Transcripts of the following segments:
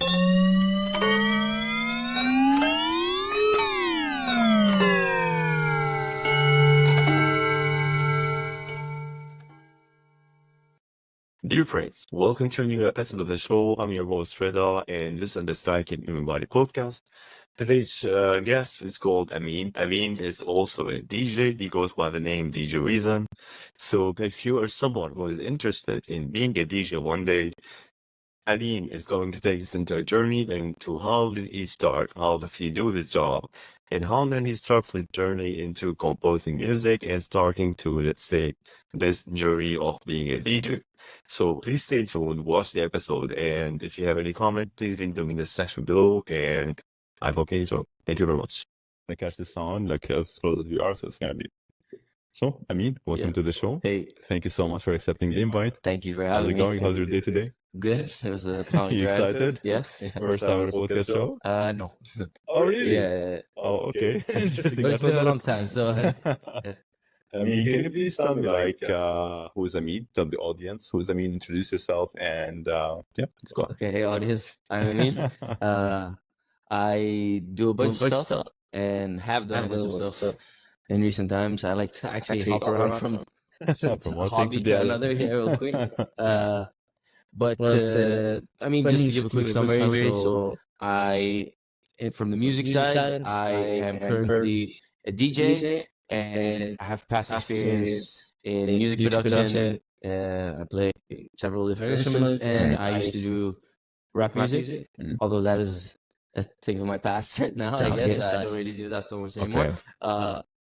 Dear friends, welcome to a new episode of the show. I'm your host Reda, and this is the Psych and Human Body podcast. Today's guest is called Amin. Amin is also a DJ. He goes by the name DJ Reazon. So if you are someone who is interested in being a DJ one day, Amin is going to take us into a journey into how did he start, how did he do his job, and how then he starts his journey into composing music and starting to, let's say, this journey of being a DJ. So please stay tuned, watch the episode, and if you have any comment, please leave them in the section below, and I hope you enjoy. Thank you very much. I catch this on like as close as we are, so it's gonna be. So, Amin, welcome to the show. Hey, Thank you so much for accepting the invite. thank you for How's having it me. going? How's your day today? Good. It was a long You drive. excited? Yeah. First time on a podcast show? No. Oh, really? Yeah. Oh, okay. Interesting. But it's been a long time, so I mean, can you please tell me, like, who's Amin? Tell the audience who's Amin, introduce yourself, and yeah, let's go. okay, hey audience. I'm Amin. I do a bunch of stuff and have done a bunch of stuff in recent times. I like to actually hop around from From one thing hobby to to the other. another here real quick. But I mean, just to give a quick summary, so from the music side, I am currently a DJ, and I have past experience in music production. I play several different instruments, and I used to do rap music, although that is a thing of my past right now. I guess I don't really do that so much anymore.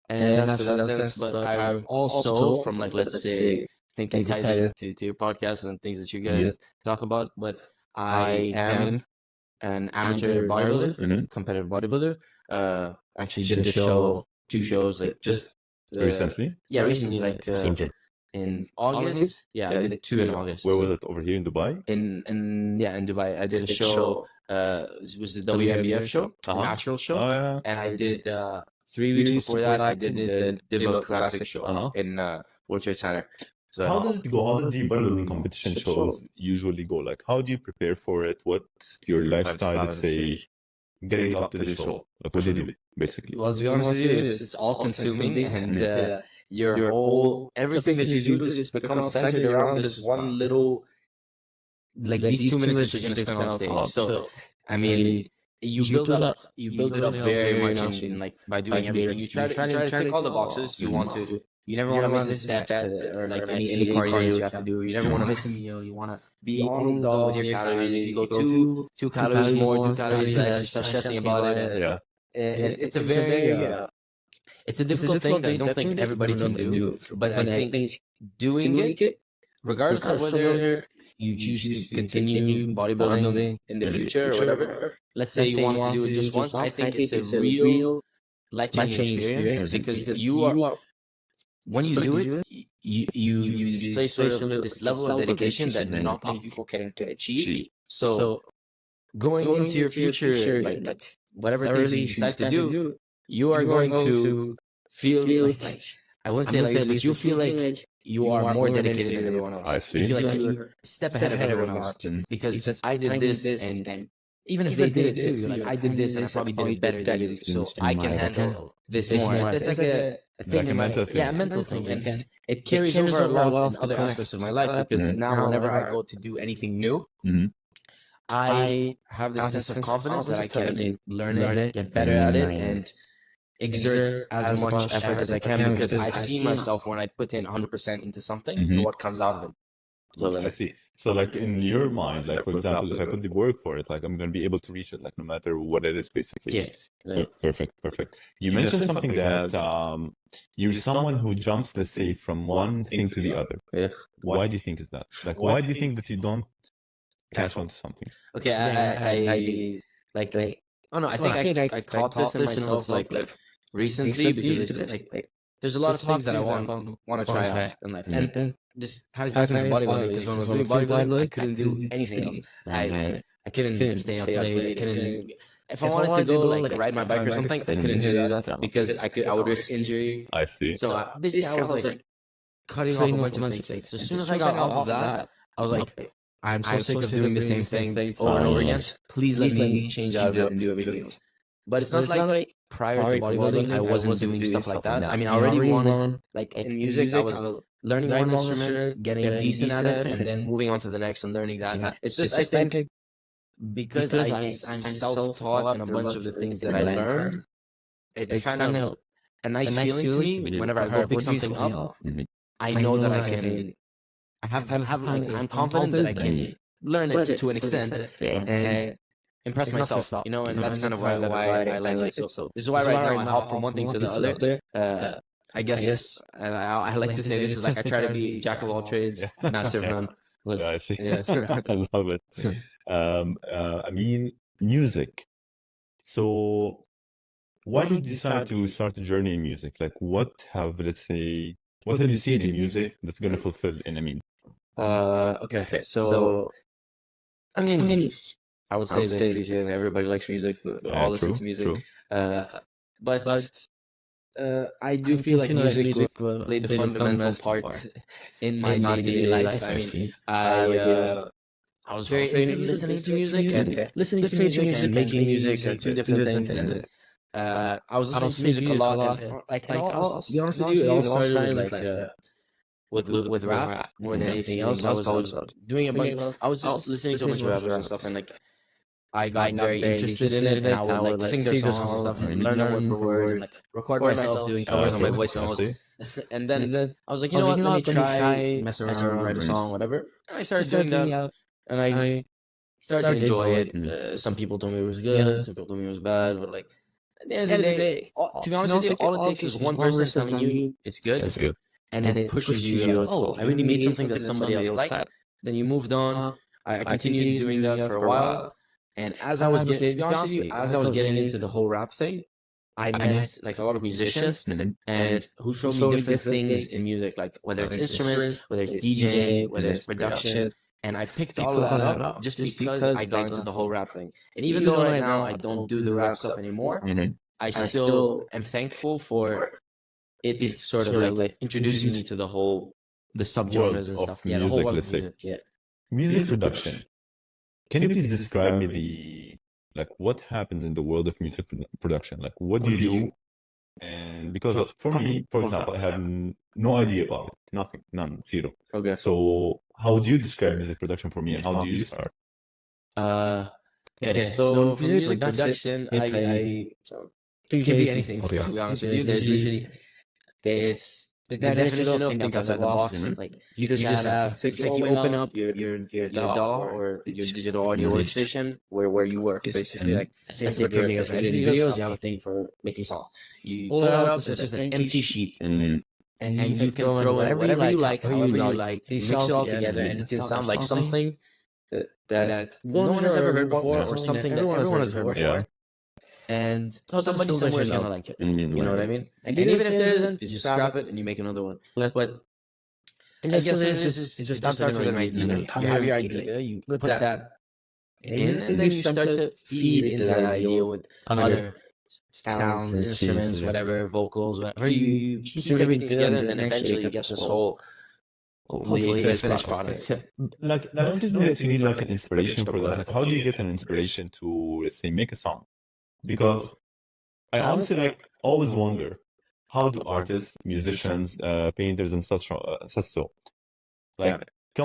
And that's for that sense. But I'm also from, like, let's say, I think it ties into your podcast and things that you guys talk about. But I am an amateur bodybuilder, competitive bodybuilder. Actually did a show, 2 shows, like just Recently? Yeah, recently, like in August. Yeah, I did 2 in August. Where was it? Over here in Dubai? In Dubai, I did a show. It was the WNBF show, a national show, Oh, yeah. and I did 3 weeks before that. I did the debunk classic show in World Trade Center. So How does it go? How does the bodybuilding competition shows usually go? Like, how do you prepare for it? What's your lifestyle, let's say, getting up to the show? Like, what do you do, basically? Well, to be honest with you, it's all consuming, and your whole everything that you do just becomes centered around this one little, like, these 2 minutes that you're gonna spend on stage. So, I mean, you build it up very much in like by doing everything. You try to tick all the boxes you want to. You never want to miss a step, or like any cardio you have to do. You never want to miss a meal. You want to be on the dog with your calories. If you go two calories more, 2 calories less, you start stressing about it. Yeah. It's a very it's a difficult thing that I don't think everybody can do. But I think doing it, regardless of whether you choose to continue bodybuilding in the future or whatever, let's say you want to do it just once, I think it's a real life-changing experience, because you are, when you do it, you display sort of this level of dedication that not many people can achieve. So going into your future, like whatever things you decide to do, you are going to feel like, I wouldn't say like this, but you feel like you are more dedicated than everyone else. I see. You feel like you're a step ahead of everyone else, because I did this, and even if they did it too, you're like, I did this and I probably did it better than you, so I can handle this more. It's like a thing, a mental thing. Yeah, a mental thing, and it carries over a lot in other aspects of my life, because now whenever I go to do anything new, I have this sense of confidence that I can learn it, get better at it, and exert as much effort as I can, because I've seen myself when I put in 100% into something, and what comes out of it. I see. So, like, in your mind, like, for example, if I put the work for it, like, I'm going to be able to reach it, like, no matter what it is, basically. Yes. Perfect. You mentioned something that you're someone who jumps, let's say, from one thing to the other. Yeah. Why do you think is that? Like, why do you think that you don't catch on to something? Okay, I oh no, I think I caught this in myself like recently, because it's like there's a lot of things that I want to try out in life, and this ties back into bodybuilding, because when I was doing bodybuilding, I couldn't do anything else. I couldn't stay up late. I couldn't. If I wanted to go like ride my bike or something, I couldn't do that, because I would risk injury. I see. So basically, I was like cutting off a bunch of things. So as soon as I got off of that, I was like, I'm so sick of doing the same thing over and over again. Please let me change out of it and do everything else. But it's not like prior to bodybuilding, I wasn't doing stuff like that. I mean, I already wanted, like in music, I was learning one instrument, getting decent at it, and then moving on to the next and learning that. It's just, I think, because I'm self-taught and a bunch of the things that I learned, it's kind of a nice feeling to me whenever I go pick something up. I know that I can, I'm confident that I can learn it to an extent and impress myself, you know, and that's kind of why I like it. So this is why right now I hop from one thing to the other. I guess, and I like to say this is like I try to be jack of all trades, master of none. Yeah, I see. Yeah, I love it. I mean, music. So why did you decide to start a journey in music? Like, what have you seen in music that's going to fulfill in Amin? Okay. So I mean, I would say that everybody likes music, all listen to music. But I do feel like music will play the fundamental part in my day-to-day life. I mean, I was very into listening to music and listening to music and making music are two different things. And I was listening to music a lot. And, like, I'll be honest with you, it all started like with rap more than anything else. I was doing a bunch. I was just listening to a bunch of rappers and stuff, and like I got very interested in it, and I would like sing their songs and stuff, and learn them word for word, and like record myself doing covers on my voice memos. And then I was like, you know what, let me try mess around, write a song, whatever. And I started doing that, and I started to enjoy it. Some people told me it was good, some people told me it was bad, but like at the end of the day, to be honest with you, all it takes is one person telling you it's good. It's good. And it pushes you to, oh, I really made something that somebody else liked. Then you moved on. I continued doing that for a while. And as I was getting into the whole rap thing, I met like a lot of musicians and who showed me different things in music, like whether it's instruments, whether it's DJing, whether it's production. And I picked all of that up just because I got into the whole rap thing. And even though right now I don't do the rap stuff anymore, I still am thankful for it's sort of like introducing me to the subgenres and stuff. Yeah, music, let's say. Yeah. Music production. Can you please describe me what happens in the world of music production? Like, what do you do? And because for me, for example, I have no idea about it. Nothing. None. Zero. Okay. So how do you describe music production for me, and how do you start? Okay. So for music production, it can be anything. To be honest with you, there's usually the definition of think outside the box. Like you just have, it's like you open up your DAW or your digital audio workstation where you work basically. Like let's say if you're editing videos, you have a thing for making songs. You pull it up, so it's just an empty sheet, and you can throw in whatever you like, however you like. You mix it all together, and it can sound like something that no one has ever heard before, or something that everyone has heard before. And somebody somewhere is gonna like it. You know what I mean? And even if there isn't, you just scrap it and you make another one. But I guess it's just starts with an idea. You have your idea, you put that in, and then you start to feed into that idea with other sounds, instruments, whatever, vocals, whatever. You piece everything together, and then eventually you get this whole hopefully finished product. Like, don't you think that you need like an inspiration for that? Like, how do you get an inspiration to, let's say, make a song? Because I honestly always wonder, how do artists, musicians, painters, and such come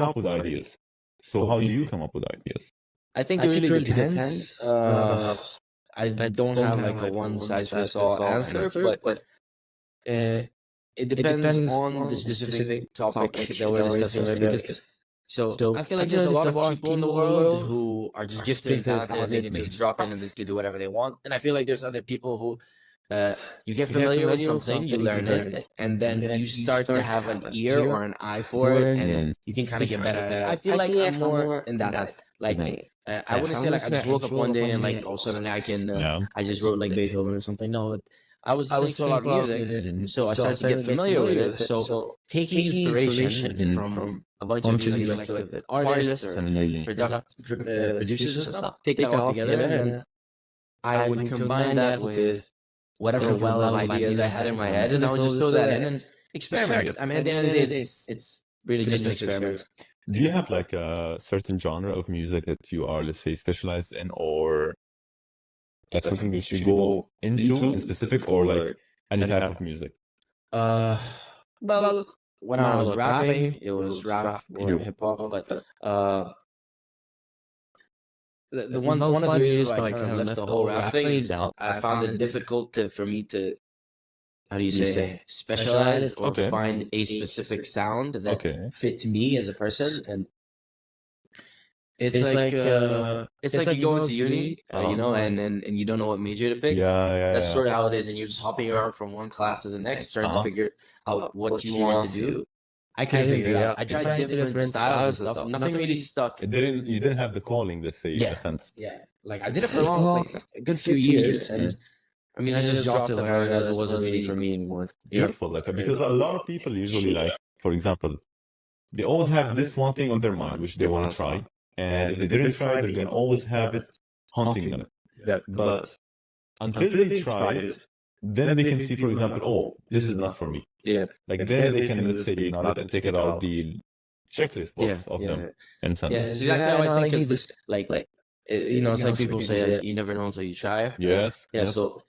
up with ideas? So how do you come up with ideas? I think it really depends. I don't have like a one size fits all answer, but it depends on the specific topic that we're discussing. Because I feel like there's a lot of people in the world who are just gifted and talented. They can just drop in and just do whatever they want. And I feel like there's other people who you get familiar with something, you learn it, and then you start to have an ear or an eye for it, and you can kind of get better at it. I feel like I'm more in that sense. Like I wouldn't say like I just woke up one day and like all of a sudden I can I just wrote like Beethoven or something. No, I was listening to a lot of music, so I started to get familiar with it. So taking inspiration from a bunch of like artists and producers and stuff, take that all together, and I would combine that with whatever well of ideas I had in my head, and I would just throw that in and experiment. I mean, at the end of the day, it's really just an experiment. Do you have like a certain genre of music that you are, let's say, specialized in, or like something that you go into in specific, or like any type of music? Well, when I was rapping, it was rap or hip hop, but the one of the reasons why I kind of left the whole rap thing is I found it difficult for me to, how do you say, specialize or find a specific sound that fits me as a person. And it's like you go into uni, you know, and you don't know what major to pick. That's sort of how it is, and you're just hopping around from one class to the next, trying to figure out what you want to do. I couldn't figure it out. I tried different styles and stuff. Nothing really stuck. You didn't have the calling, let's say, in a sense. Yeah. Like I did it for a good few years, and I mean, I just dropped it when I realized it wasn't really for me anymore. Beautiful, like, because a lot of people usually, like, for example, they always have this one thing on their mind which they want to try, and if they didn't try, they're gonna always have it haunting them. But until they try it, then they can see, for example, oh, this is not for me. Yeah. Like then they can, let's say, ignore it and take it out of the checklist box of them. In sense. Yeah, it's exactly how I think. It's like you know, it's like people say, you never know until you try. Yes. Yeah. So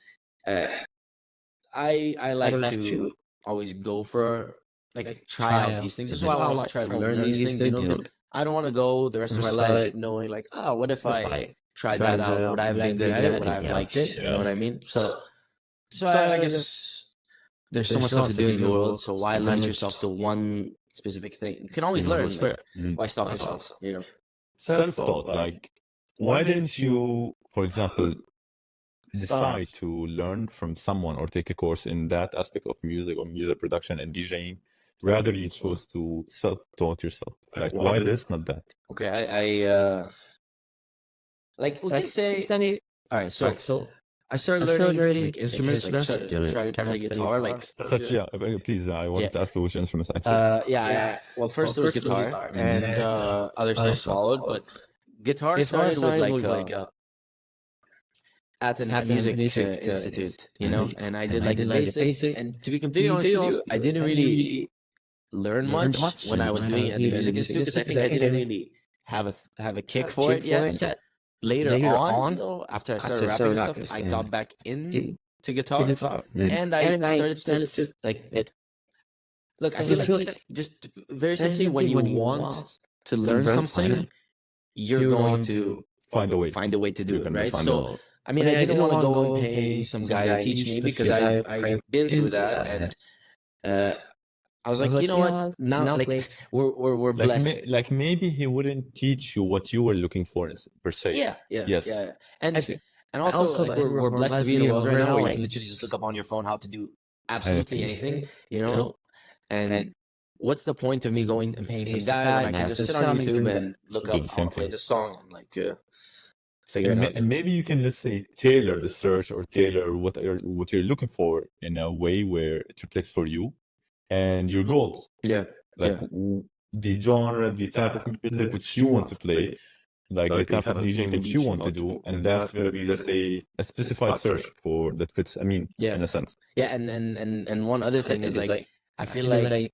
I like to always go for like try out these things. That's why I want to try to learn these things. You know, I don't want to go the rest of my life knowing like, oh, what if I tried that out? Would I have been good at it? Would I have liked it? You know what I mean? So I guess there's so much stuff to do in the world. So why limit yourself to one specific thing? You can always learn. Like, why stop yourself? You know, self-taught. Like, why didn't you, for example, decide to learn from someone or take a course in that aspect of music or music production and DJing, rather you chose to self-taught yourself? Like, why this, not that? Okay, I like we can say. All right, so I started learning like, instruments, like try to play guitar, like such. Yeah, please. I wanted to ask you which instruments actually. Well, first it was guitar, and other stuff followed. But guitar started with like at an music institute, you know, and I did like the basics. And to be completely honest with you, I didn't really learn much when I was doing it at the music institute because I think I didn't really have a kick for it yet. Later on, though, after I started rapping and stuff, I got back into guitar, and I started to like. Look, I feel like just very simply, when you want to learn something, you're going to find a way to do it, right? So, I mean, I didn't want to go and pay some guy to teach me because I've been through that, and I was like, you know what? Now, like, we're blessed. Like maybe he wouldn't teach you what you were looking for per se. Yeah. And also like, we're blessed to be in a world right now where you can literally just look up on your phone how to do absolutely anything, you know? And what's the point of me going and paying some guy when I can just sit on YouTube and look up, I'll play the song and like figure it out. And maybe you can, let's say, tailor the search or tailor what you're looking for in a way where it reflects for you and your goals. Like the genre, the type of music which you want to play, like the type of DJing which you want to do, and that's gonna be, let's say, a specified search for that fits. I mean, in a sense. Yeah, and one other thing is like I feel like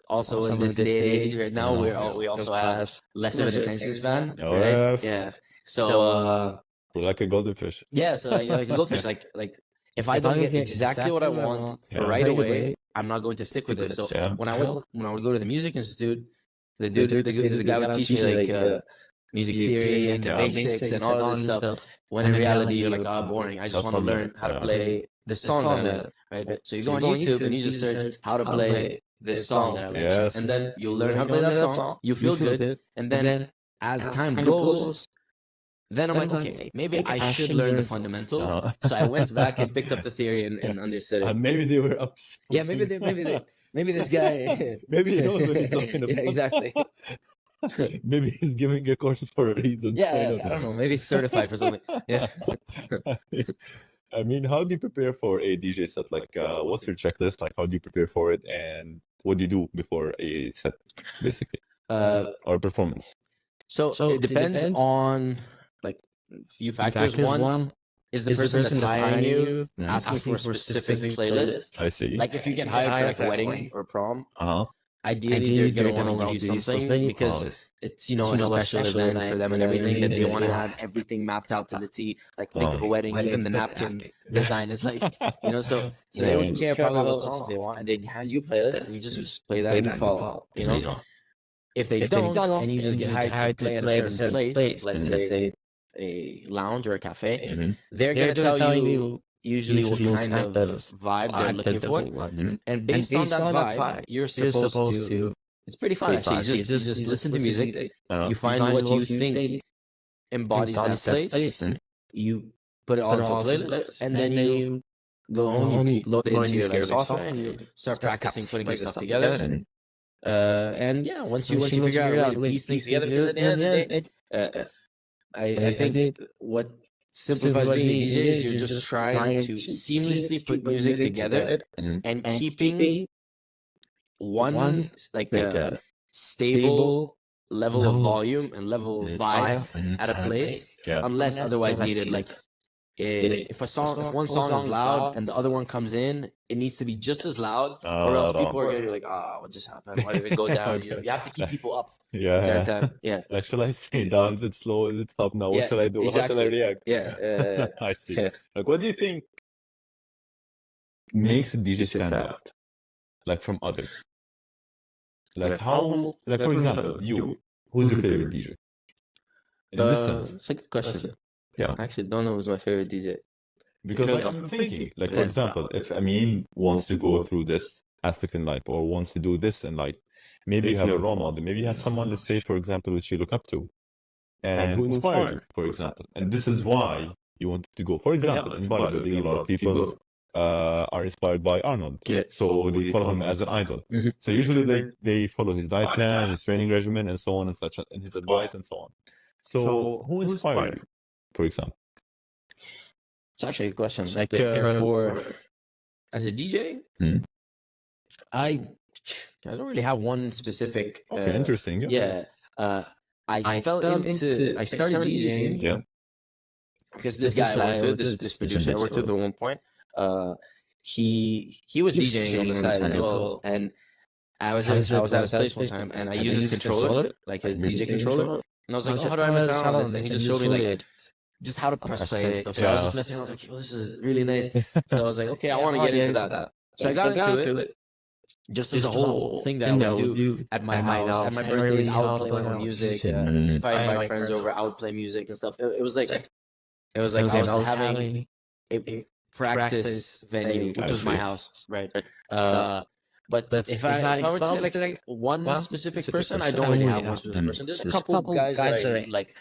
also in this day and age right now we also have less of an attention span. Right? Yeah. So we're like a golden fish. Yeah, so like a goldfish, like. If I don't get exactly what I want right away, I'm not going to stick with it. So when I would go to the music institute, the guy would teach me like music theory and the basics and all of this stuff. When in reality, you're like, oh, boring. I just want to learn how to play this song that I like, right? So you go on YouTube and you just search how to play this song that I like, and then you'll learn how to play that song. You feel good, and then as time goes. Then I'm like, okay, maybe I should learn the fundamentals. So I went back and picked up the theory and understood it. And maybe they were up to something. Yeah, maybe this guy. Maybe he knows what he's talking about. Yeah, exactly. Maybe he's giving a course for a reason. Yeah, I don't know. Maybe he's certified for something. Yeah. I mean, how do you prepare for a DJ set? Like, what's your checklist? Like, how do you prepare for it? And what do you do before a set, basically? Or performance? So it depends on... like a few factors. One is the person that's hiring you asking for a specific playlist. I see. Like if you get hired for like a wedding or prom, ideally they're gonna want to give you something because it's a special event for them and everything that they want to have everything mapped out to the T, like think of a wedding, even the napkin design is like so they wouldn't care probably what songs they want, and they'd hand you a playlist and you just play that and you follow, If they don't and you just get hired to play at a certain place, let's say a lounge or a cafe, they're gonna tell you usually what kind of vibe they're looking for, and based on that vibe, you're supposed to. It's pretty fun actually. You just listen to music. You find what you think embodies that place. You put it all into a playlist, and then you go home, you load it into your software, and you start practicing putting this stuff together. And yeah, once you figure out to piece things together, because at the end of the day, I think what simplifies being a DJ is you're just trying to seamlessly put music together and keeping one like a stable level of volume and level of vibe at a place, unless otherwise needed. Like if one song is loud and the other one comes in, it needs to be just as loud, or else people are gonna be like, what just happened? Why did it go down? You have to keep people up. Yeah. Yeah. Like, shall I stay down? Is it slow? Is it up now? What shall I do? Exactly. How shall I react? Yeah. I see. Like, what do you think makes a DJ stand out, like, from others? Like, how? Like, for example, who's your favorite DJ? In this sense, it's a good question. Yeah. I actually don't know who's my favorite DJ. Because like, I'm thinking, like, for example, if Amin wants to go through this aspect in life, or wants to do this in life, maybe you have a role model, maybe you have someone, let's say, for example, which you look up to, and who inspired you, for example. And this is why you wanted to go. For example, in bodybuilding, a lot of people are inspired by Arnold. So they follow him as an idol. So usually they follow his diet plan, his training regimen, and so on and such, and his advice and so on. So who inspired you, for example? It's actually a good question. Like for as a DJ, I don't really have one specific. Okay, interesting. I fell into. I started DJing. Yeah. Because this guy I worked with, this producer I worked with at one point, he was DJing on the side as well, and I was at his place one time, and I used his controller, like his DJ controller, and I was like, how do I mess around with this? And he just showed me like just how to press play and stuff. So I was just messing around. I was like, this is really nice. So I was like, okay, I want to get into that. So I got into it. Just as a whole thing that I would do at my house, at my birthdays, I would play my own music. If I had my friends over, I would play music and stuff. It was like I was having a practice venue, which was my house, right? But if I were to say like one specific person, I don't really have one specific person. There's a couple guys that I like.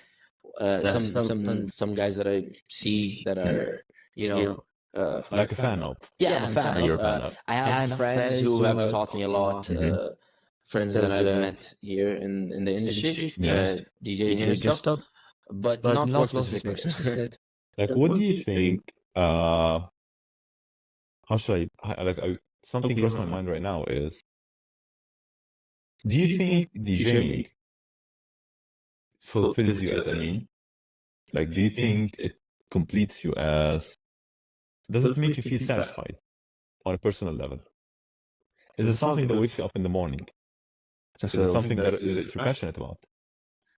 Some guys that I see that are like a fan of. Yeah, I'm a fan of. You're a fan of. I have friends who have taught me a lot. Friends that I've met here in the industry, DJing here and stuff, but not one specific person. Like, what do you think? How should something crossed my mind right now is, do you think DJing fulfills you as Amin? Like, do you think it completes you as? Does it make you feel satisfied on a personal level? Is it something that wakes you up in the morning? Is it something that you're passionate about?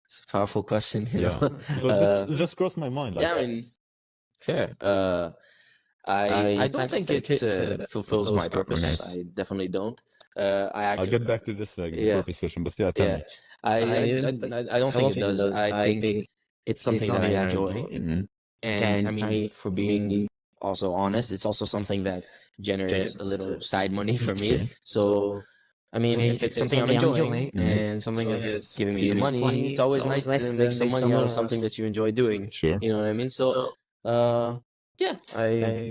It's a powerful question. This just crossed my mind. I mean, fair. I don't think it fulfills my purpose. I definitely don't. I'll get back to this purpose question, but tell me. I don't think it does. I think it's something that I enjoy, and I mean, for being also honest, it's also something that generates a little side money for me. So, I mean, if it's something I'm enjoying and something that's giving me some money, it's always nice to make some money out of something that you enjoy doing. Sure. You know what I mean? So, I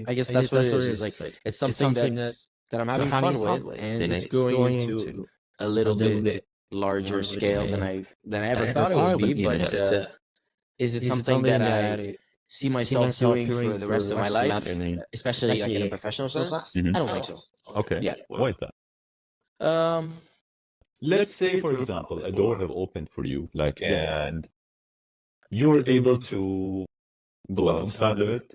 guess that's what it is. Like, it's something that I'm having fun with, and it's going into a little bit larger scale than I ever thought it would be. But is it something that I see myself doing for the rest of my life, especially like in a professional sense? I don't think so. Okay. Yeah. Why is that? Let's say, for example, a door have opened for you, like, and you're able to go alongside of it.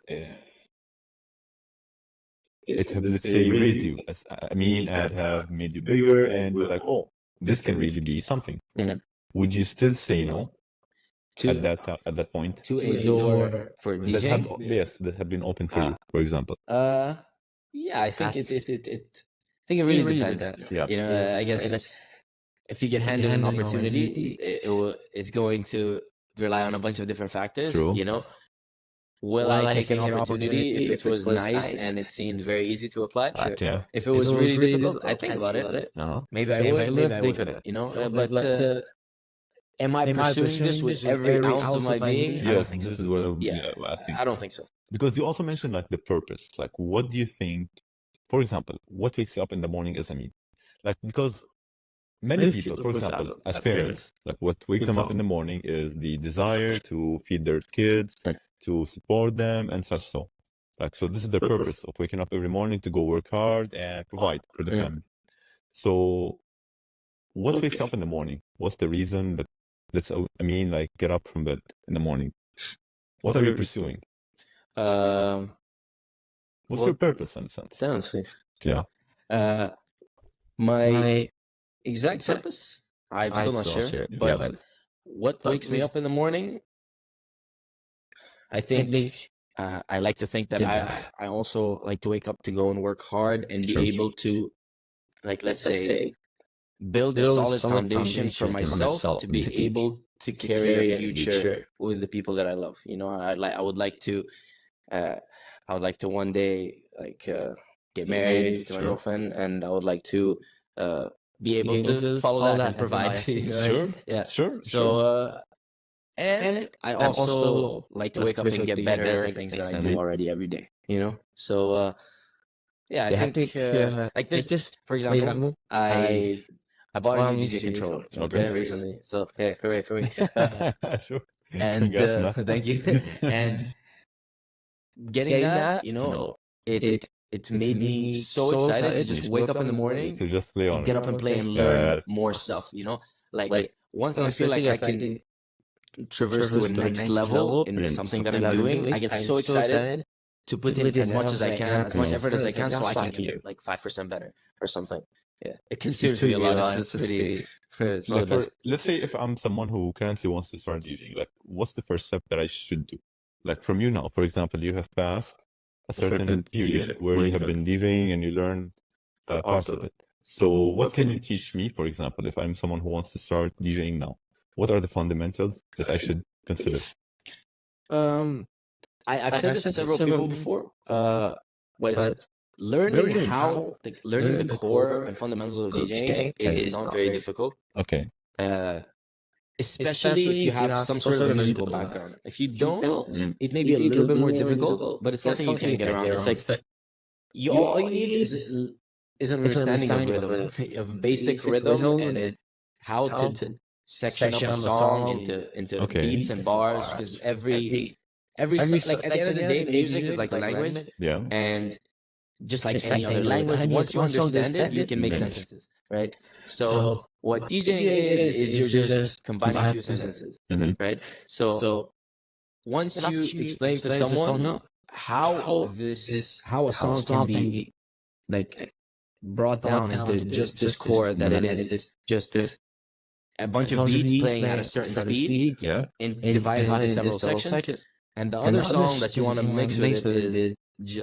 It have, let's say, raised you as Amin, and have made you bigger, and you're like, oh, this can really be something. Mhm. Would you still say no to at that point? to a door for That have DJing. yes, that have been open for you, for example. Yeah, I think it I think it really depends. Yeah. You know, I guess if you get handed an opportunity, it's going to rely on a bunch of different factors. True. You know, will I take an opportunity if it was nice and it seemed very easy to apply? Sure. Yeah. If it was really difficult, I think about it. Uh-huh. Maybe I would, maybe I wouldn't. You know, but am I pursuing this with every ounce of my being? I don't Yes, think this so. is what I'm Yeah, asking. I don't think so. Because you also mentioned like the purpose. Like, what do you think? For example, what wakes you up in the morning as Amin? Like, because many people, for example, as parents, like what wakes them up in the morning is the desire to feed their kids, to support them, and such. So, like, so this is their purpose of waking up every morning to go work hard and provide for the family. So, what wakes you up in the morning? What's the reason that's like get up from bed in the morning? What are you pursuing? What's your purpose in a sense? Honestly, Yeah. my exact purpose, I'm still not sure. But what wakes me up in the morning? I think I like to think that I also like to wake up to go and work hard and be able to, like, let's say, build a solid foundation for myself to be able to carry a future with the people that I love. You know, I would like to one day get married to my girlfriend, and I would like to be able to follow that and provide. Sure. Yeah. Sure. So and I also like to wake up and get better at the things that I do already every day. You know. So yeah, I think like this. Just for example, I bought a new DJ controller recently. So yeah, hooray for me. Sure. And thank you. And getting that, you know, it made me so excited to just wake up in the morning to just play on and get up and play and learn more stuff. You know, like once I feel like I can traverse to a next level in something that I'm doing, I get so excited to put in as much as I can, as much effort as I can, so I can get like 5% better or something. Yeah, it consumes me a lot. It's pretty. It's not the best. Let's say if I'm someone who currently wants to start DJing, like, what's the first step that I should do? Like from you now, for example, you have passed a certain period where you have been DJing and you learn parts of it. So what can you teach me, for example, if I'm someone who wants to start DJing now? What are the fundamentals that I should consider? I've said this to several people before. But learning learning the core and fundamentals of DJing is not very difficult. Okay. Especially if you have some sort of musical background. If you don't, it may be a little bit more difficult, but it's something you can get around. It's like all you need is an understanding of rhythm, of basic rhythm, and how to section up a song into beats and bars. Because every like at the end of the day, music is like a language. Yeah. And just like any other language, once you understand it, you can make sentences, right? So what DJing is you're just combining two sentences, right? So once you explain to someone how a song can be like brought down into just this core that it is just a bunch of beats playing at a certain speed, and divided into several sections, and the other song that you want to mix with it is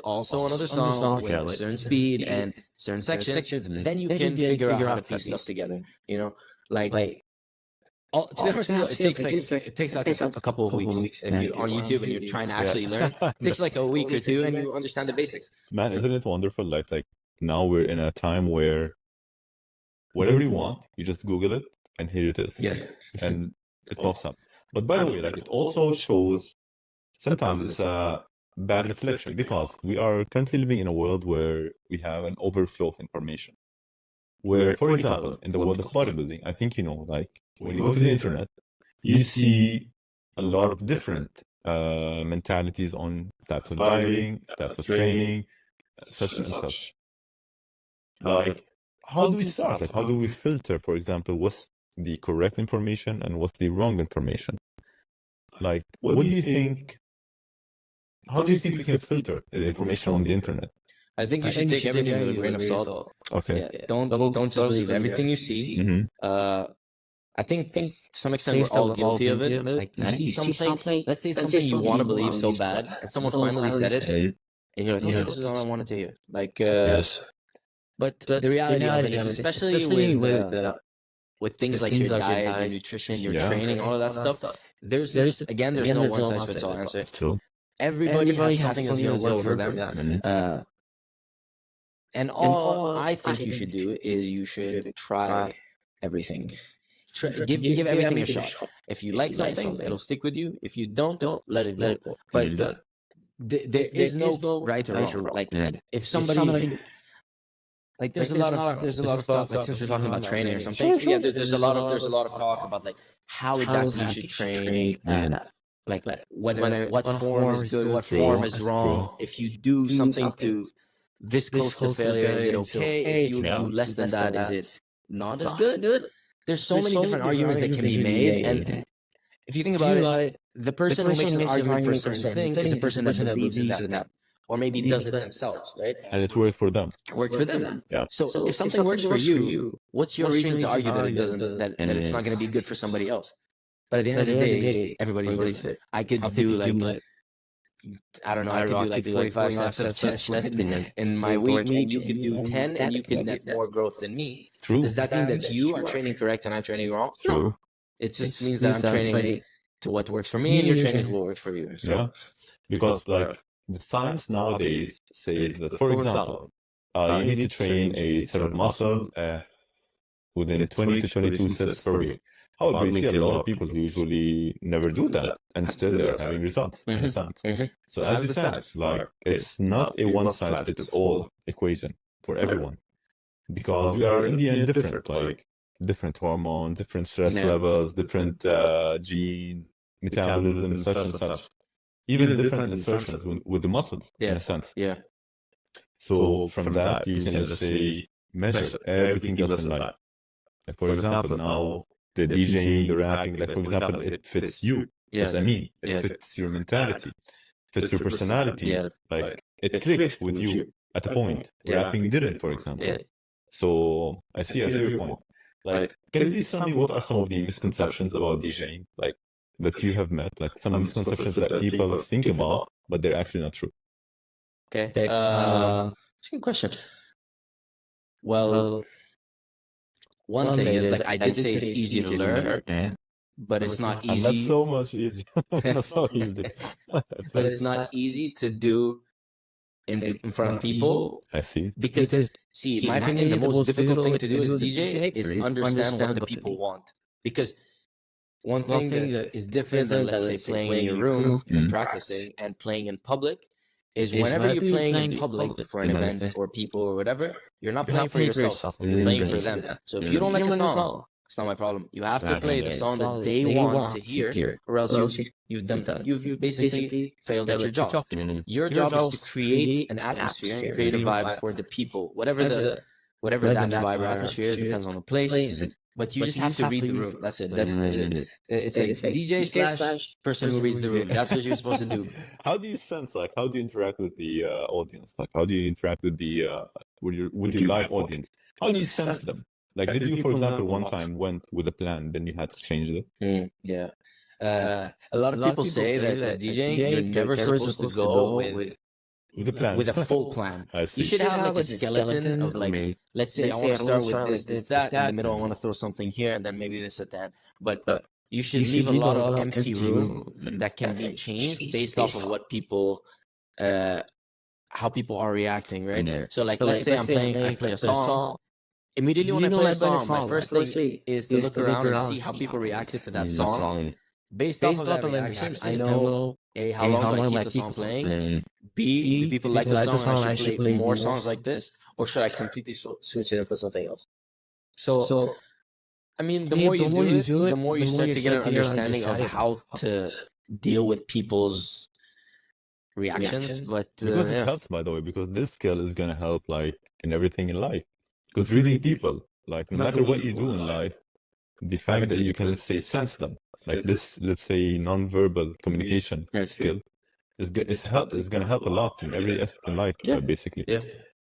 also another song with a certain speed and certain sections, then you can figure out how to piece stuff together. You know, to be honest, it takes like a couple of weeks if you're on YouTube and you're trying to actually learn. It takes like a week or two, and you understand the basics. Man, isn't it wonderful? Like now we're in a time where whatever you want, you just Google it, and here it is. Yeah, and it pops up. But by the way, like it also shows sometimes it's a bad reflection because we are currently living in a world where we have an overflow of information. Where, for example, in the world of bodybuilding, I think you know, like when you go to the internet, you see a lot of different mentalities on types of dieting, types of training, such and such. Like, how do we start? Like, how do we filter, for example, what's the correct information and what's the wrong information? Like, what do you think? How do you think we can filter the information on the internet? I think you should take everything with a grain of salt. Okay. Yeah, don't just believe everything you see. Mm-hmm. I think to some extent we're all guilty of it. Like you see something, let's say something you want to believe so bad, and someone finally said it, and you're like, okay, this is all I wanted to hear. Like, Yes. but the reality of it is, especially with things like your diet, your nutrition, your training, all of that stuff. There's no one size fits all answer. True. Everybody has something that's going to work for them. And all I think you should do is you should try everything. Give everything a shot. If you like something, it'll stick with you. If you don't let it go. But there is no right or wrong. Like if somebody, like there's a lot of talk. Like since we're talking about training or something, yeah, there's a lot of talk about like how exactly you should train and like what form is good, what form is wrong. If you do something to this close to failure, is it okay? If you do less than that, is it not as good? There's so many different arguments that can be made, and if you think about it, the person who makes an argument for a certain thing is a person that believes in that, or maybe does it themselves, right? And it worked for them. Worked for them. Yeah. So if something works for you, what's your reason to argue that it doesn't, that it's not going to be good for somebody else? But at the end of the day, everybody's different. I could do like, I don't know, I could do like 45 sets of chest in my week, and you could do 10, and you could get more growth than me. True. Does that mean that you are training correct and I'm training wrong? True. No. It just means that I'm training to what works for me, and you're training to what works for you. So. Yeah. Because like the science nowadays says that, for example, you need to train a set of muscle within 20 to 22 sets per week. However, you see a lot of people who usually never do that, and still they're having results. In a sense. So as you said, like it's not a one-size-fits-all equation for everyone, because we are in the end different, like different hormones, different stress levels, different gene metabolism, such and such, even different insertions with the muscles, in a sense. Yeah. So from that, you can just say measure everything else in life. Like for example, now the DJing, the rapping, like for example, it fits you. Yes, I mean, it fits your mentality, fits your personality. Like it clicks with you at a point. Rapping didn't, for example. So I see your point. Like, can you please tell me what are some of the misconceptions about DJing, like that you have met, like some misconceptions that people think about, but they're actually not true? Okay. That's a good question. Well, one thing is, like I did say it's easy to learn, but it's not easy. That's so much easier. That's so easy. But it's not easy to do in front of people. I see. Because see, in my opinion, the most difficult thing to do as DJ is understand what the people want. Because one thing that is different than, let's say, playing in your room and practicing and playing in public is whenever you're playing in public for an event or people or whatever, you're not playing for yourself, you're playing for them. So if you don't like a song, it's not my problem. You have to play the song that they want to hear, or else you've basically failed at your job. Your job is to create an atmosphere and create a vibe for the people, whatever that vibe or atmosphere is, depends on the place. But you just have to read the room. That's it. It's like DJ slash person who reads the room. That's what you're supposed to do. How do you sense, like, how do you interact with the audience? Like, how do you interact with the with your live audience? How do you sense them? Like, did you, for example, one time went with a plan, then you had to change it? Yeah. A lot of people say that DJing, you're never supposed to go with a plan, with a full plan. You should have like a skeleton of like, let's say I want to start with this, that. In the middle, I want to throw something here, and then maybe this at that. But you should leave a lot of empty room that can be changed based off of what people, how people are reacting, right? So like, let's say I play a song. Immediately when I play a song, my first thing is to look around and see how people reacted to that song. Based off of that reaction, I know A, how long do I keep the song playing? B, do people like the song and I should play more songs like this? Or should I completely switch it up with something else? So I mean, the more you do it, the more you start to get an understanding of how to deal with people's reactions. But because it helps, by the way, because this skill is going to help like in everything in life. Because reading people, like no matter what you do in life, the fact that you can, let's say, sense them, like this, let's say, non-verbal communication skill is going to help a lot in every aspect in life, basically.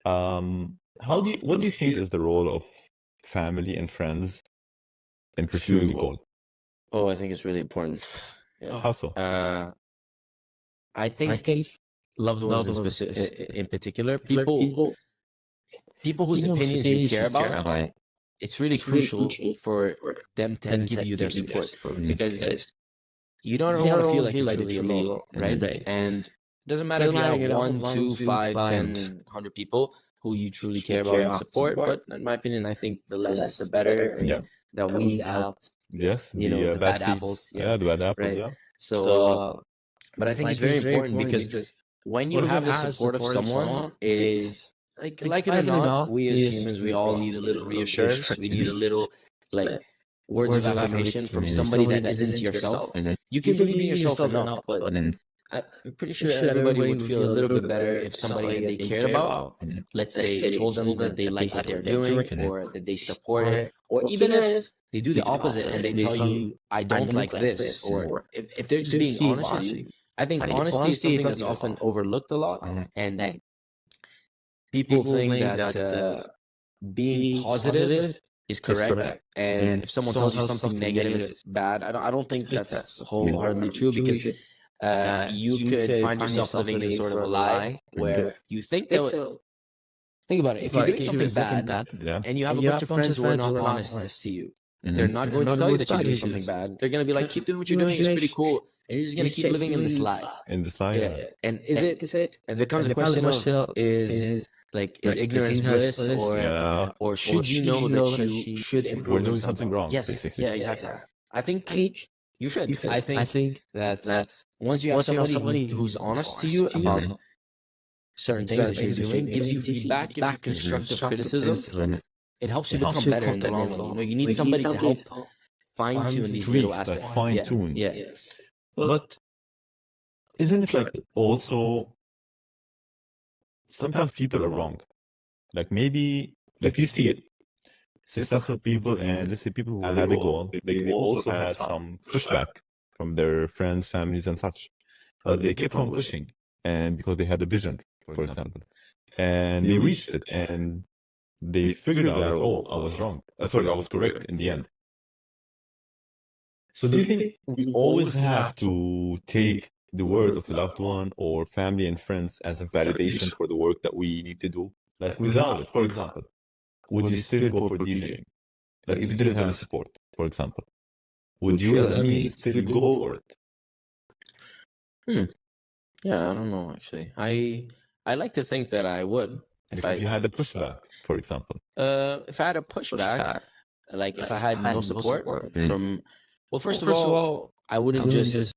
What do you think is the role of family and friends in pursuing the goal? Oh, I think it's really important. Yeah. How so? I think loved ones in particular, people whose opinions you care about, it's really crucial for them to give you their support, because you don't want to feel like you're totally alone, right? And it doesn't matter if you have 1, 2, 5, 10, 100 people who you truly care about and support, but in my opinion, I think the less the better. I mean, that weeds out, Yes, the bad bad seeds. apples. Yeah, the bad apples. Right. Yeah. So, but I think it's very important because when you have the support of someone, it's like it or not, we as humans, we all need a little reassurance. We need a little like words of affirmation from somebody that isn't yourself. You can believe in yourself enough, but I'm pretty sure everybody would feel a little bit better if somebody that they cared about, let's say, told them that they like what they're doing or that they support it, or even if they do the opposite and they tell you, I don't like this, or if they're just being honest with you. I think honesty is something that's often overlooked a lot, and people think that being positive is correct, and if someone tells you something negative is bad, I don't think that's wholeheartedly true, because you could find yourself living in sort of a lie where you think that. Think about it. If you're doing something bad and you have a bunch of friends who are not honest to you, they're not going to tell you that you're doing something bad. They're going to be like, keep doing what you're doing. It's pretty cool. And you're just going to keep living in this lie. In this lie. Yeah. And is it? And becomes a question of is ignorance bliss, or should you know that you should improve? We're doing something wrong. Yes. Basically. Yeah. Exactly. I think you should. I think that once you have somebody who's honest to you about certain things that you're doing, gives you feedback, gives you constructive criticism, it helps you become better in the long run. You need somebody to help fine-tune these little aspects. Like fine-tune. Yeah. But isn't it like also sometimes people are wrong? Like maybe, like you see it, successful people and let's say people who had a goal, they also had some pushback from their friends, families, and such. But they kept on pushing, and because they had a vision, for example, and they reached it, and they figured out that, oh, I was wrong. Sorry, I was correct in the end. So do you think we always have to take the word of a loved one or family and friends as a validation for the work that we need to do? Like without it, for example, would you still go for DJing? Like if you didn't have the support, for example, would you as Amin still go for it? Yeah, I don't know actually. I like to think that I would. If you had a pushback, for example. If I had a pushback, like if I had no support from, well, first of all, I wouldn't just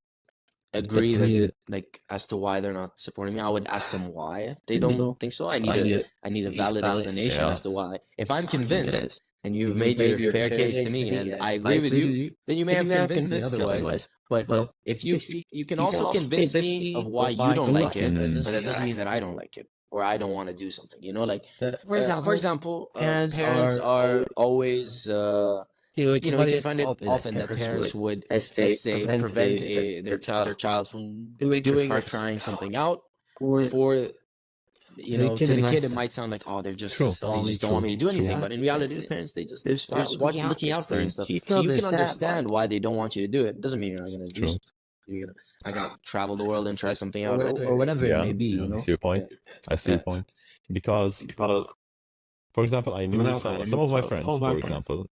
agree that, like, as to why they're not supporting me. I would ask them why they don't think so. I need a valid explanation as to why. If I'm convinced and you've made your fair case to me and I agree with you, then you may have convinced me otherwise. But if you can also convince me of why you don't like it, but that doesn't mean that I don't like it or I don't want to do something. Like, for example, parents are always. You can find it often that parents would, let's say, prevent their child from doing or trying something out. For to the kid, it might sound like, oh, they just don't want me to do anything. But in reality, the parents, they're just looking out for you and stuff. So you can understand why they don't want you to do it. Doesn't mean you're not gonna do something. You're gonna travel the world and try something out, or whatever it may be. I see your point. I see your point. Because for example, I knew some of my friends, for example,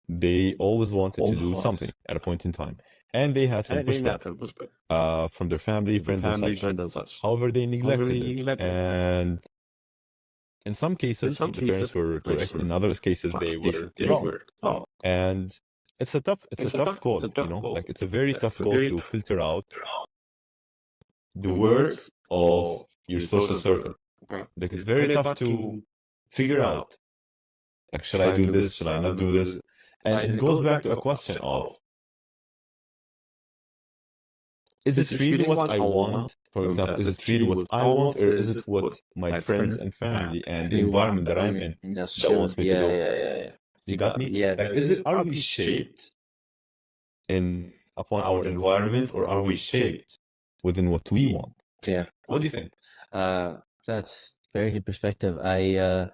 they always wanted to do something at a point in time. And they had some pushback from their family, friends, and such. However, they neglected it. And in some cases, the parents were correct. In other cases, they were wrong. And it's a tough call, like it's a very tough call to filter out the words of your social circle. Like it's very tough to figure out, like, should I do this? Should I not do this? And it goes back to a question of, is it really what I want? For example, is it really what I want, or is it what my friends and family and the environment that I'm in that wants me to do? Yeah. You got me? Yeah. Like, are we shaped upon our environment, or are we shaped within what we want? Yeah. What do you think? That's Very good perspective. I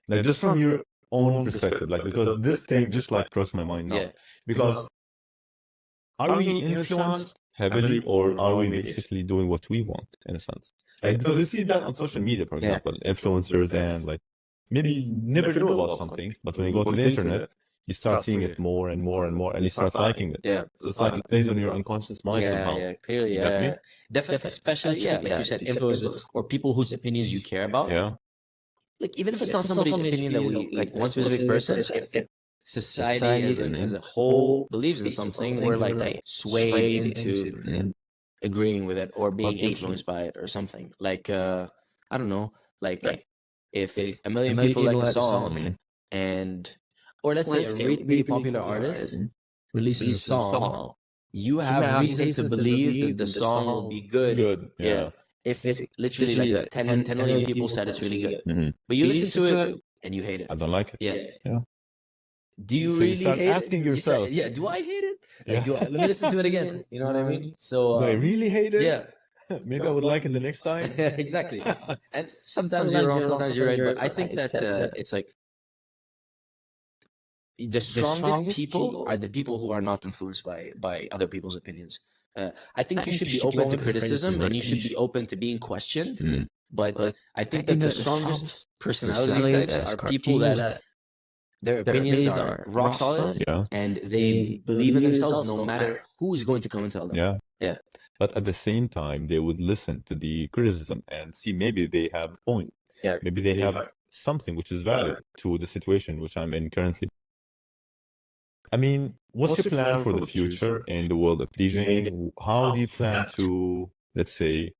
Like just from your own perspective, like because this thing just like crossed my mind now. yeah. Because are we influenced heavily, or are we basically doing what we want in a sense? Like because you see that on social media, for Yeah. example, influencers and like maybe you never knew about something, but when you go to the internet, you start seeing it more and more and more, and you start liking it. Yeah. So it's like it plays on your unconscious mind somehow. Yeah, clearly, You get me? definitely, especially, like you said, influencers or people whose opinions you care about. Yeah. Like, even if it's not somebody's opinion that we like, one specific person, if society as a whole believes in something, we're like swayed into agreeing with it or being influenced by it or something. Like, I don't know, like if a million people like a song, and or let's say a really popular artist releases a song, you have reason to believe that the song will be good. Good. Yeah. If literally like 10 million people said it's really good, but you listen to it and you hate it. I don't like it. Yeah. Do you So really you start hate asking it? yourself. Yeah. Do I hate it? Yeah. Like, let me listen to it again. You know what I mean? So Do I really hate it? yeah. Maybe I would like it the next time. Exactly. And sometimes you're wrong, sometimes you're right. But I think that it's like the strongest people are the people who are not influenced by other people's opinions. I think you should be open to criticism and you should be open to being questioned. But I think that the strongest personality types are people that their opinions are rock solid, Yeah. and they believe in themselves no matter who is going to come and tell them. Yeah. Yeah. But at the same time, they would listen to the criticism and see maybe they have a point. Yeah. Maybe they have something which is valid to the situation which I'm in currently. I mean, what's your plan for the future in the world of DJing? How do you plan to, let's say,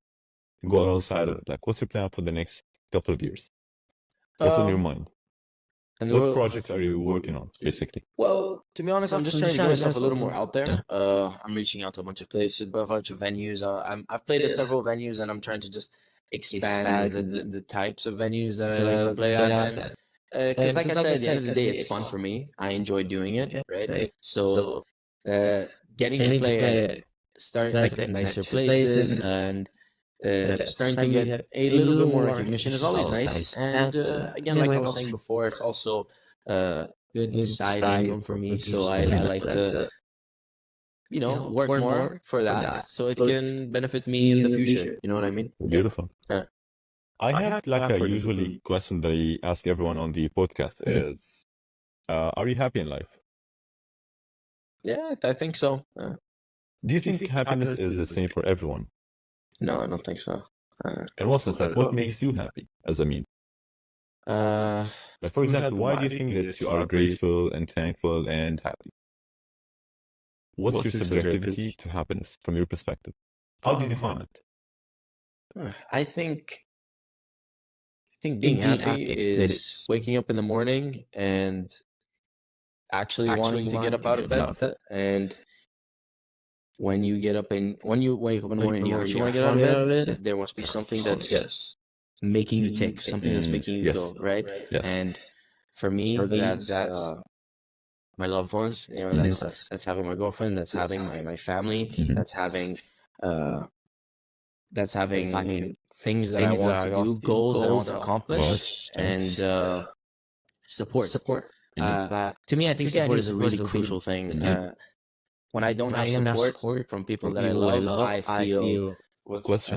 go alongside of it? Like, what's your plan for the next couple of years? What's on your mind? And What projects are you working on, basically? Well, to be honest, I'm just trying to get myself a little more out there. I'm reaching out to a bunch of places, a bunch of venues. I've played at several venues, and I'm trying to just expand the types of venues that I like to play at. Because, like I said, at the end of the day, it's fun for me. I enjoy doing it, right? So, getting to play start like at nicer places and starting to get a little bit more recognition is always nice. And again, like I was saying before, it's also good side income for me. So I like to, work more for that, so it can benefit me in the future. You know what I mean? Beautiful. Yeah. I have like a usually question that I ask everyone on the podcast is, are you happy in life? Yeah, I think so. Do you think happiness is the same for everyone? No, I don't think so. And what's this like? What makes you happy as a mean? Like, for example, why do you think that you are grateful and thankful and happy? What's your subjectivity to happiness from your perspective? How do you define it? I think being happy is waking up in the morning and actually wanting to get up out of bed. And when you wake up in the morning and you actually want to get out of bed, there must be something that's making you tick, something that's making you go, right? Yes. And for me, that's my loved ones. That's having my girlfriend, that's having my family, that's having things that I want to do, goals that I want to accomplish, and support. To me, I think support is a really crucial thing. When I don't have support from people that I love, I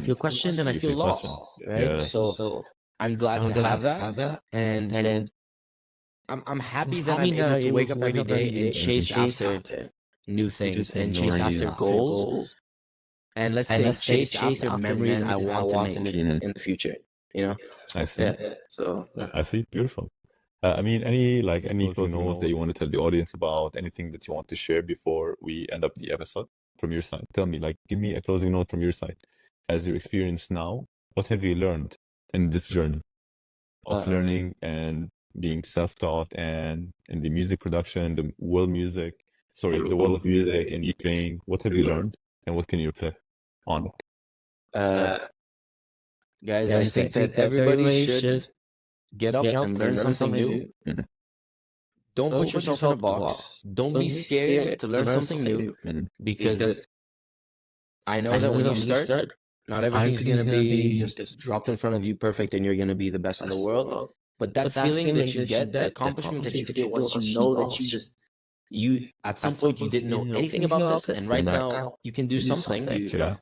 feel questioned and I feel lost. Right? So I'm glad to have that, and I'm happy that I'm able to wake up every day and chase after new things and chase after goals. And let's say chase after memories I want to make in the future. I see. Yeah. So I see. Beautiful. I mean, any closing notes that you want to tell the audience about, anything that you want to share before we end up the episode from your side? Tell me, give me a closing note from your side. As your experience now, what have you learned in this journey of learning and being self-taught and in the music production, the world of music and DJing? What have you learned and what can you play on it? Guys, I think that everybody should get up and learn something new. Don't put yourself in a box. Don't be scared to learn something new, because I know that when you start, Not everything's going to be just dropped in front of you perfect and you're going to be the best in the world. But that feeling that you get, the accomplishment that you feel once you know that you at some point you didn't know anything about this, and right now you can do something.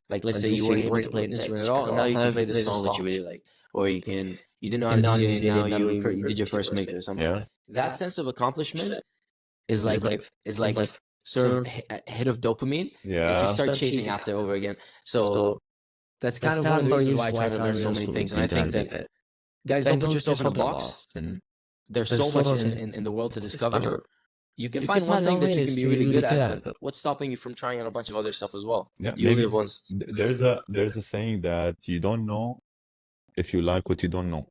Like let's say you weren't able to play an instrument at all, and now you can play this song that you really like, or you didn't know how to DJ, and now you did your first mix or something. That sense of accomplishment is like sort of a hit of dopamine that you start chasing after over again. So that's kind of one of the reasons why I try to learn so many things, and I think that guys, don't put yourself in a box. And there's so much in the world to discover. You can find one thing that you can be really good at, but what's stopping you from trying out a bunch of other stuff as well? Yeah, you live once. There's a saying that you don't know if you like what you don't know.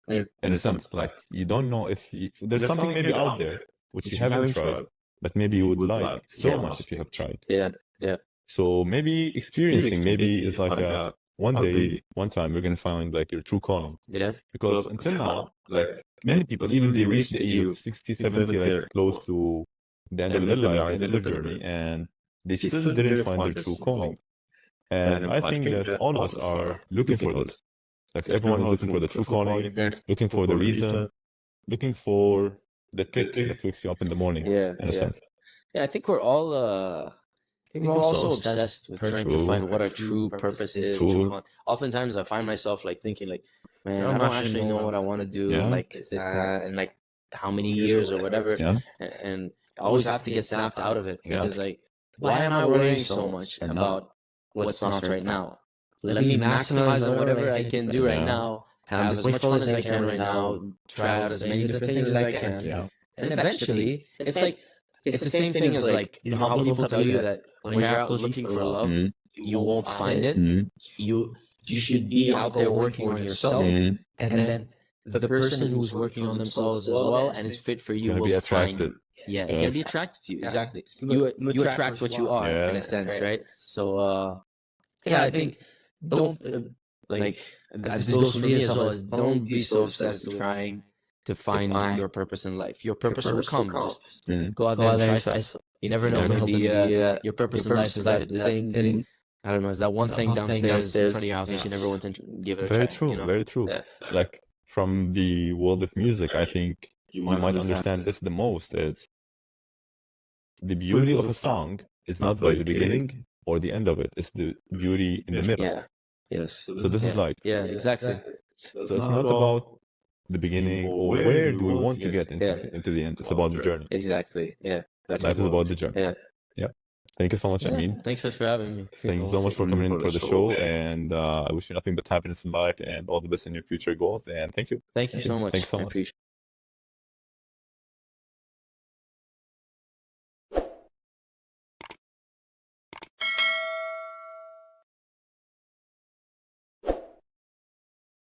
In a sense, like you don't know if there's something maybe out there which you haven't tried, but maybe you would like so much if you have tried. Yeah. So maybe experiencing is like one time you're gonna find like your true calling. Yeah. Because until now, like many people, even they reach the age of 60, 70, like close to the end of their life, the end of their journey, and they still didn't find their true calling. And I think that all of us are looking for this. Like everyone is looking for the true calling, looking for the reason, looking for the tick that wakes you up in the morning. Yeah. In a sense. Yeah, I think we're all we're also obsessed with trying to find what our true purpose is. Oftentimes, I find myself like thinking, like, man, I don't actually know what I want to do. Like this, that, and like how many years or whatever. And I always have to get snapped out of it because, like, why am I worrying so much about what's not right now? Let me maximize on whatever I can do right now. Have as much fun as I can right now. Try out as many different things as I can. And eventually, it's like it's the same thing as like how people tell you that when you're out looking for love, you won't find it. You should be out there working on yourself, and then the person who's working on themselves as well and is fit for you will be attracted. Yeah, it's gonna be attracted to you. Exactly. You attract what you are in a sense, right? So I think don't like this goes for me as well. As don't be so obsessed with trying to find your purpose in life. Your purpose will come. Just go out there and try stuff. You never know. Maybe your purpose in life is that thing. I don't know. Is that one thing downstairs in front of your house that you never want to give it a try? Very true. Very true. Like from the world of music, I think you might understand this the most. It's the beauty of a song is not by the beginning or the end of it. It's the beauty in the middle. Yeah. Yes. So this is like exactly. So it's not about the beginning or where do we want to get into the end. It's about the journey. Exactly. Yeah. Life is about the journey. Yeah. Thank you so much, Amin. Thanks for having me. Thanks so much for coming in for the show, and I wish you nothing but happiness in life and all the best in your future goals. And thank you. Thank you so much. Thanks so much. I appreciate it.